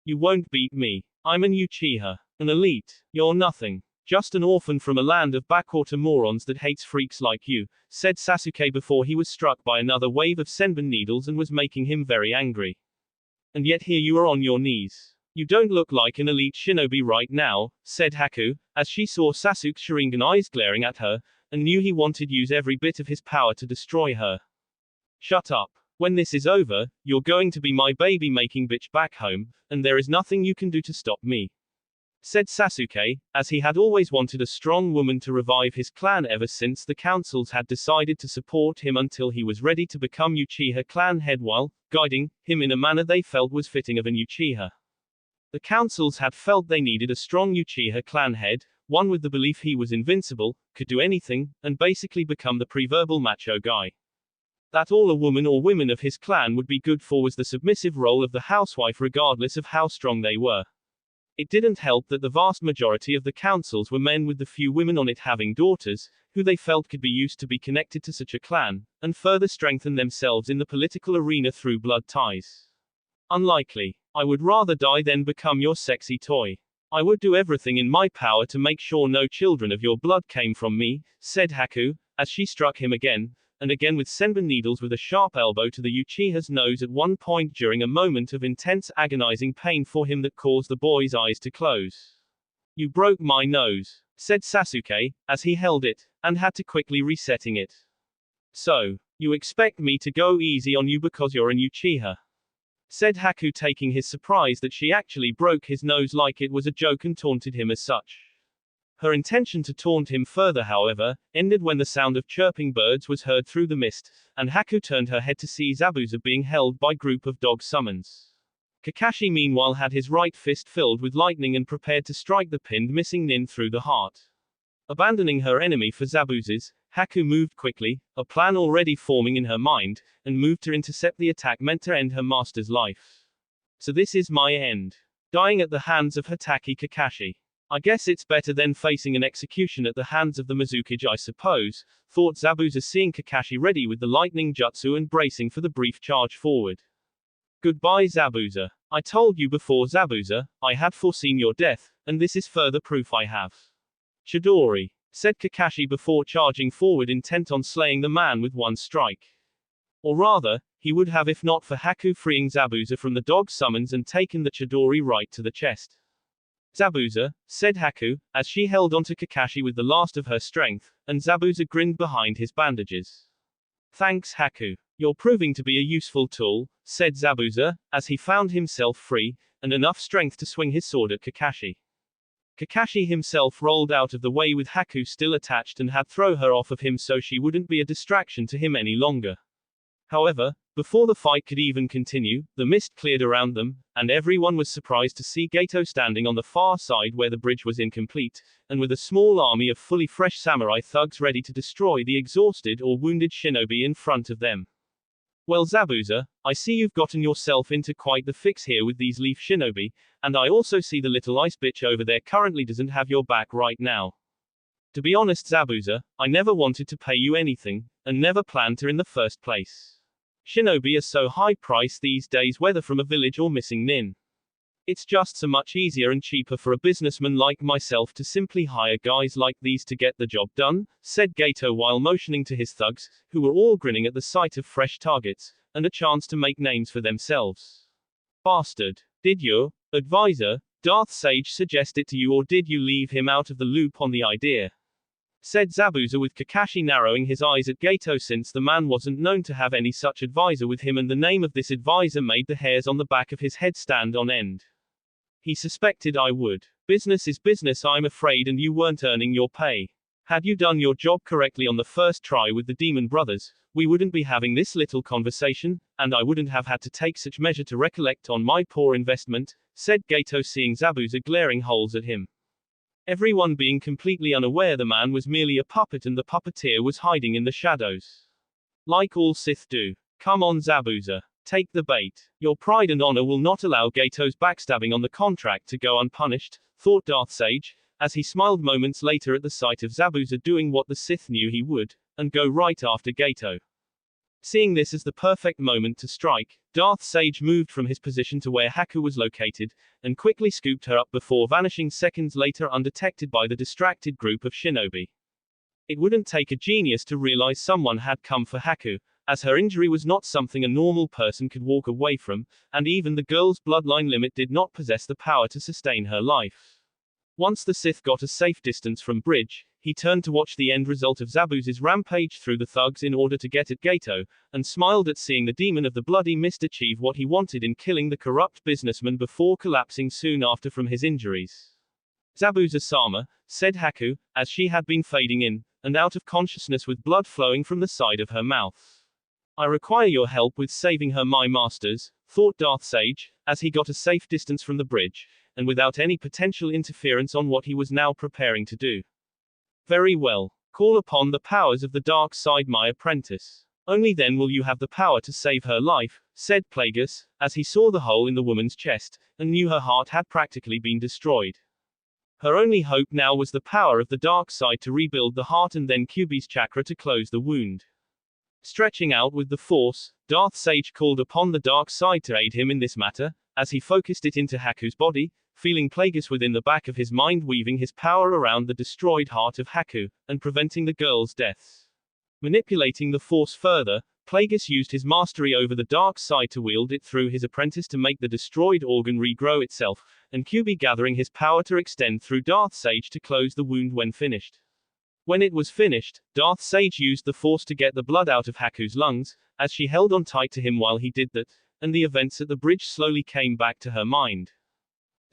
You won't beat me. I'm an Uchiha. An elite. You're nothing. Just an orphan from a land of backwater morons that hates freaks like you, said Sasuke before he was struck by another wave of Senbon needles and was making him very angry. And yet here you are on your knees. You don't look like an elite shinobi right now, said Haku, as she saw Sasuke's Sharingan eyes glaring at her, and knew he wanted to use every bit of his power to destroy her. Shut up. When this is over, you're going to be my baby making bitch back home, and there is nothing you can do to stop me, said Sasuke, as he had always wanted a strong woman to revive his clan ever since the councils had decided to support him until he was ready to become Uchiha clan head while guiding him in a manner they felt was fitting of an Uchiha. The councils had felt they needed a strong Uchiha clan head, one with the belief he was invincible, could do anything, and basically become the pre-verbal macho guy. That all a woman or women of his clan would be good for was the submissive role of the housewife regardless of how strong they were. It didn't help that the vast majority of the councils were men, with the few women on it having daughters, who they felt could be used to be connected to such a clan, and further strengthen themselves in the political arena through blood ties. Unlikely. I would rather die than become your sexy toy. I would do everything in my power to make sure no children of your blood came from me, said Haku, as she struck him again, and again with Senbon needles with a sharp elbow to the Uchiha's nose at one point during a moment of intense agonizing pain for him that caused the boy's eyes to close. You broke my nose, said Sasuke, as he held it, and had to quickly resetting it. So, you expect me to go easy on you because you're an Uchiha? Said Haku, taking his surprise that she actually broke his nose like it was a joke and taunted him as such. Her intention to taunt him further, however, ended when the sound of chirping birds was heard through the mist, and Haku turned her head to see Zabuza being held by group of dog summons. Kakashi meanwhile had his right fist filled with lightning and prepared to strike the pinned missing nin through the heart. Abandoning her enemy for Zabuza's, Haku moved quickly, a plan already forming in her mind, and moved to intercept the attack meant to end her master's life. So this is my end. Dying at the hands of Hatake Kakashi. I guess it's better than facing an execution at the hands of the Mizukage, I suppose, thought Zabuza, seeing Kakashi ready with the lightning jutsu and bracing for the brief charge forward. Goodbye, Zabuza. I told you before, Zabuza, I had foreseen your death, and this is further proof I have. Chidori, said Kakashi before charging forward, intent on slaying the man with one strike. Or rather, he would have if not for Haku freeing Zabuza from the dog summons and taken the Chidori right to the chest. Zabuza, said Haku, as she held onto Kakashi with the last of her strength, and Zabuza grinned behind his bandages. Thanks, Haku. You're proving to be a useful tool, said Zabuza, as he found himself free, and enough strength to swing his sword at Kakashi. Kakashi himself rolled out of the way with Haku still attached and had thrown her off of him so she wouldn't be a distraction to him any longer. However, Before the fight could even continue, the mist cleared around them, and everyone was surprised to see Gato standing on the far side where the bridge was incomplete, and with a small army of fully fresh samurai thugs ready to destroy the exhausted or wounded shinobi in front of them. Well, Zabuza, I see you've gotten yourself into quite the fix here with these leaf shinobi, and I also see the little ice bitch over there currently doesn't have your back right now. To be honest, Zabuza, I never wanted to pay you anything, and never planned to in the first place. Shinobi are so high priced these days, whether from a village or missing nin. It's just so much easier and cheaper for a businessman like myself to simply hire guys like these to get the job done, said Gato while motioning to his thugs, who were all grinning at the sight of fresh targets, and a chance to make names for themselves. Bastard. Did your advisor, Darth Sage, suggest it to you, or did you leave him out of the loop on the idea? Said Zabuza with Kakashi narrowing his eyes at Gato, since the man wasn't known to have any such advisor with him, and the name of this advisor made the hairs on the back of his head stand on end. He suspected I would. Business is business, I'm afraid, and you weren't earning your pay. Had you done your job correctly on the first try with the Demon Brothers, we wouldn't be having this little conversation, and I wouldn't have had to take such measure to recollect on my poor investment, said Gato, seeing Zabuza glaring holes at him. Everyone being completely unaware the man was merely a puppet and the puppeteer was hiding in the shadows. Like all Sith do. Come on, Zabuza. Take the bait. Your pride and honor will not allow Gato's backstabbing on the contract to go unpunished, thought Darth Sage, as he smiled moments later at the sight of Zabuza doing what the Sith knew he would, and go right after Gato. Seeing this as the perfect moment to strike, Darth Sage moved from his position to where Haku was located, and quickly scooped her up before vanishing seconds later undetected by the distracted group of shinobi. It wouldn't take a genius to realize someone had come for Haku, as her injury was not something a normal person could walk away from, and even the girl's bloodline limit did not possess the power to sustain her life. Once the Sith got a safe distance from bridge, he turned to watch the end result of Zabuza's rampage through the thugs in order to get at Gato, and smiled at seeing the demon of the bloody mist achieve what he wanted in killing the corrupt businessman before collapsing soon after from his injuries. Zabuza-sama, said Haku, as she had been fading in, and out of consciousness with blood flowing from the side of her mouth. I require your help with saving her, my masters, thought Darth Sage, as he got a safe distance from the bridge, and without any potential interference on what he was now preparing to do. Very well. Call upon the powers of the dark side, my apprentice. Only then will you have the power to save her life, said Plagueis, as he saw the hole in the woman's chest, and knew her heart had practically been destroyed. Her only hope now was the power of the dark side to rebuild the heart and then Kyuubi's chakra to close the wound. Stretching out with the force, Darth Sage called upon the dark side to aid him in this matter, as he focused it into Haku's body, feeling Plagueis within the back of his mind, weaving his power around the destroyed heart of Haku, and preventing the girl's death. Manipulating the force further, Plagueis used his mastery over the dark side to wield it through his apprentice to make the destroyed organ regrow itself, and Kyuubi gathering his power to extend through Darth Sage to close the wound when finished. When it was finished, Darth Sage used the force to get the blood out of Haku's lungs, as she held on tight to him while he did that, and the events at the bridge slowly came back to her mind.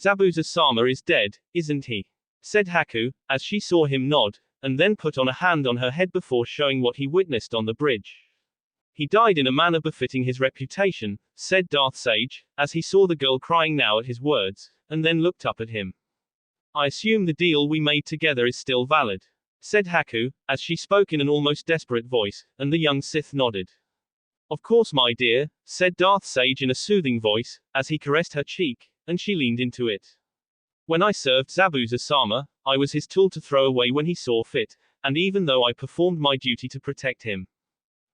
Zabuza-sama is dead, isn't he? Said Haku, as she saw him nod, and then put on a hand on her head before showing what he witnessed on the bridge. He died in a manner befitting his reputation, said Darth Sage, as he saw the girl crying now at his words, and then looked up at him. I assume the deal we made together is still valid, said Haku, as she spoke in an almost desperate voice, and the young Sith nodded. Of course, my dear, said Darth Sage in a soothing voice, as he caressed her cheek, and she leaned into it. When I served Zabuza-sama, I was his tool to throw away when he saw fit, and even though I performed my duty to protect him,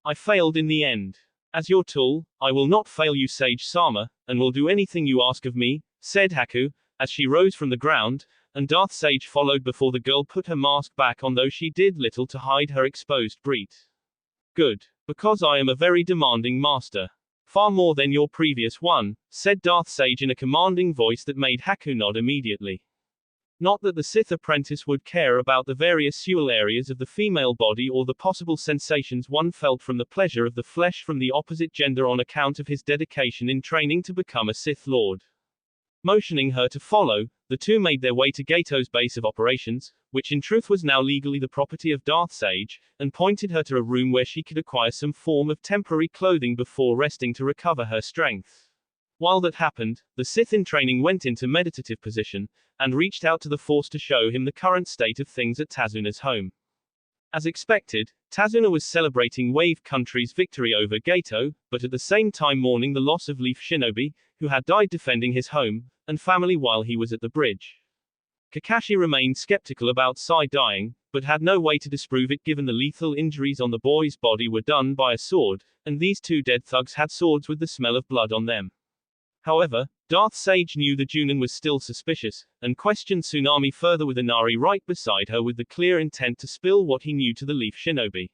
I failed in the end. As your tool, I will not fail you, Sage-sama, and will do anything you ask of me, said Haku, as she rose from the ground, and Darth Sage followed before the girl put her mask back on, though she did little to hide her exposed breast. Good. Because I am a very demanding master. Far more than your previous one, said Darth Sage in a commanding voice that made Haku nod immediately. Not that the Sith apprentice would care about the various sexual areas of the female body or the possible sensations one felt from the pleasure of the flesh from the opposite gender on account of his dedication in training to become a Sith Lord. Motioning her to follow, the two made their way to Gato's base of operations, which in truth was now legally the property of Darth Sage, and pointed her to a room where she could acquire some form of temporary clothing before resting to recover her strength. While that happened, the Sith in training went into meditative position, and reached out to the Force to show him the current state of things at Tazuna's home. As expected, Tazuna was celebrating Wave Country's victory over Gato, but at the same time mourning the loss of Leaf Shinobi, who had died defending his home and family while he was at the bridge. Kakashi remained skeptical about Sai dying, but had no way to disprove it given the lethal injuries on the boy's body were done by a sword, and these two dead thugs had swords with the smell of blood on them. However, Darth Sage knew the Junin was still suspicious, and questioned Tsunami further with Inari right beside her with the clear intent to spill what he knew to the Leaf Shinobi.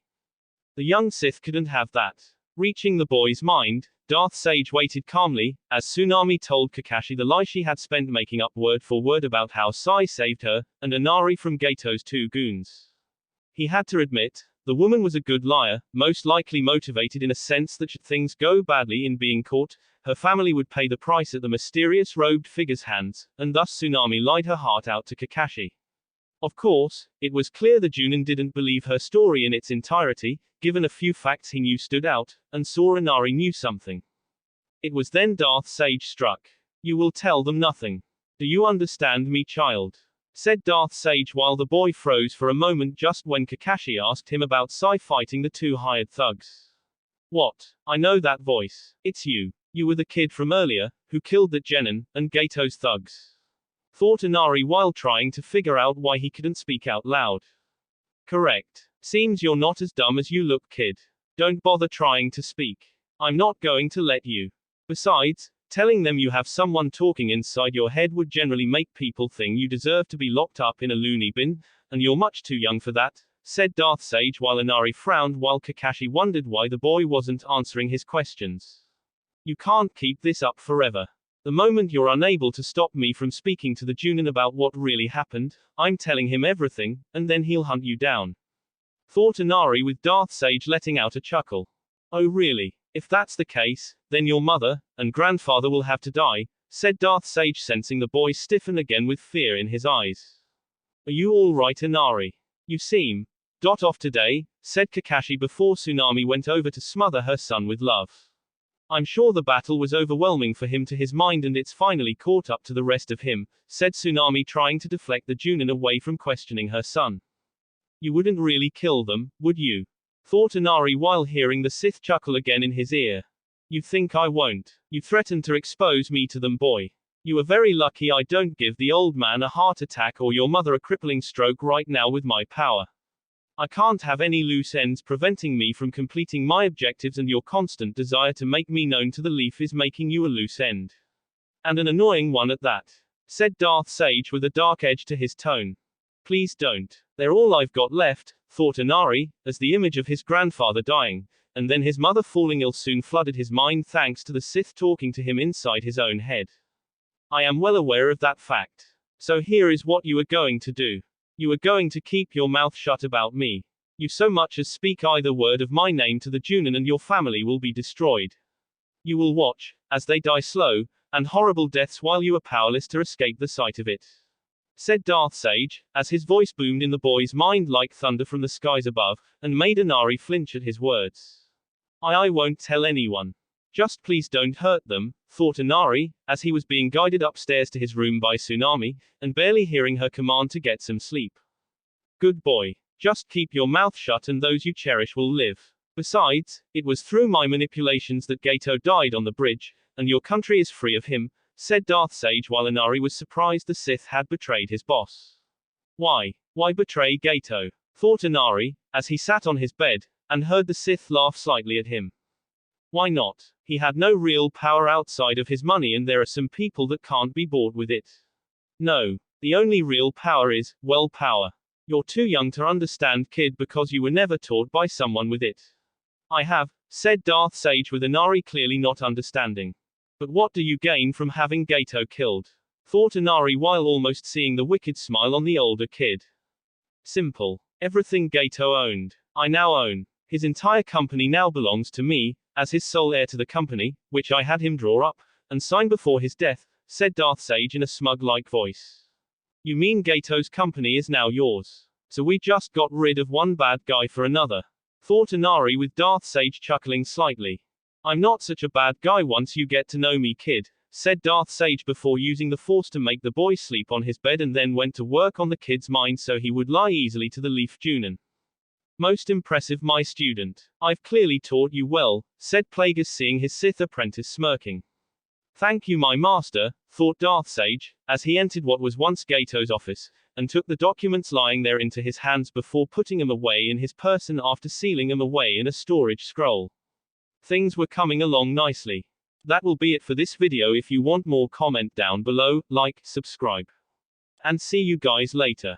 The young Sith couldn't have that. Reaching the boy's mind, Darth Sage waited calmly, as Tsunami told Kakashi the lie she had spent making up word for word about how Sai saved her, and Inari from Gato's two goons. He had to admit, the woman was a good liar, most likely motivated in a sense that should things go badly in being caught, her family would pay the price at the mysterious robed figure's hands, and thus Tsunami lied her heart out to Kakashi. Of course, it was clear the Junin didn't believe her story in its entirety, given a few facts he knew stood out, and saw Inari knew something. It was then Darth Sage struck. "You will tell them nothing. Do you understand me, child?" said Darth Sage while the boy froze for a moment just when Kakashi asked him about Sai fighting the two hired thugs. "What? I know that voice. It's you. You were the kid from earlier, who killed that Genin, and Gato's thugs," thought Inari while trying to figure out why he couldn't speak out loud. "Correct. Seems you're not as dumb as you look, kid. Don't bother trying to speak. I'm not going to let you. Besides, telling them you have someone talking inside your head would generally make people think you deserve to be locked up in a loony bin, and you're much too young for that," said Darth Sage while Inari frowned while Kakashi wondered why the boy wasn't answering his questions. "You can't keep this up forever. The moment you're unable to stop me from speaking to the Junin about what really happened, I'm telling him everything, and then he'll hunt you down," thought Inari with Darth Sage letting out a chuckle. "Oh really? If that's the case, then your mother and grandfather will have to die," said Darth Sage sensing the boy stiffen again with fear in his eyes. "Are you all right, Inari? You seem off today," said Kakashi before Tsunami went over to smother her son with love. "I'm sure the battle was overwhelming for him to his mind and it's finally caught up to the rest of him," said Tsunami trying to deflect the Junin away from questioning her son. "You wouldn't really kill them, would you?" thought Inari while hearing the Sith chuckle again in his ear. "You think I won't? You threatened to expose me to them, boy. You are very lucky I don't give the old man a heart attack or your mother a crippling stroke right now with my power. I can't have any loose ends preventing me from completing my objectives, and your constant desire to make me known to the Leaf is making you a loose end. And an annoying one at that," said Darth Sage with a dark edge to his tone. "Please don't. They're all I've got left," thought Inari, as the image of his grandfather dying, and then his mother falling ill soon flooded his mind thanks to the Sith talking to him inside his own head. "I am well aware of that fact. So here is what you are going to do. You are going to keep your mouth shut about me. You so much as speak either word of my name to the Junin and your family will be destroyed. You will watch as they die slow and horrible deaths while you are powerless to escape the sight of it," said Darth Sage, as his voice boomed in the boy's mind like thunder from the skies above, and made Inari flinch at his words. I won't tell anyone. Just please don't hurt them," thought Inari, as he was being guided upstairs to his room by Tsunami, and barely hearing her command to get some sleep. "Good boy. Just keep your mouth shut and those you cherish will live. Besides, it was through my manipulations that Gato died on the bridge, and your country is free of him," said Darth Sage while Inari was surprised the Sith had betrayed his boss. Why betray Gato?" thought Inari, as he sat on his bed, and heard the Sith laugh slightly at him. Why not? He had no real power outside of his money, and there are some people that can't be bought with it. No. The only real power is, well, power. You're too young to understand, kid, because you were never taught by someone with it. "I have," said Darth Sage with Inari clearly not understanding. "But what do you gain from having Gato killed?" thought Inari while almost seeing the wicked smile on the older kid. "Simple. Everything Gato owned, I now own. His entire company now belongs to me, as his sole heir to the company, which I had him draw up and sign before his death," said Darth Sage in a smug-like voice. You mean Gato's company is now yours? So we just got rid of one bad guy for another, thought Inari with Darth Sage chuckling slightly. I'm not such a bad guy once you get to know me, kid, said Darth Sage before using the Force to make the boy sleep on his bed and then went to work on the kid's mind so he would lie easily to the Leaf Junin. Most impressive, my student. I've clearly taught you well, said Plagueis, seeing his Sith apprentice smirking. Thank you, my master, thought Darth Sage, as he entered what was once Gato's office, and took the documents lying there into his hands before putting them away in his person after sealing them away in a storage scroll. Things were coming along nicely. That will be it for this video. If you want more, comment down below, like, subscribe. And see you guys later.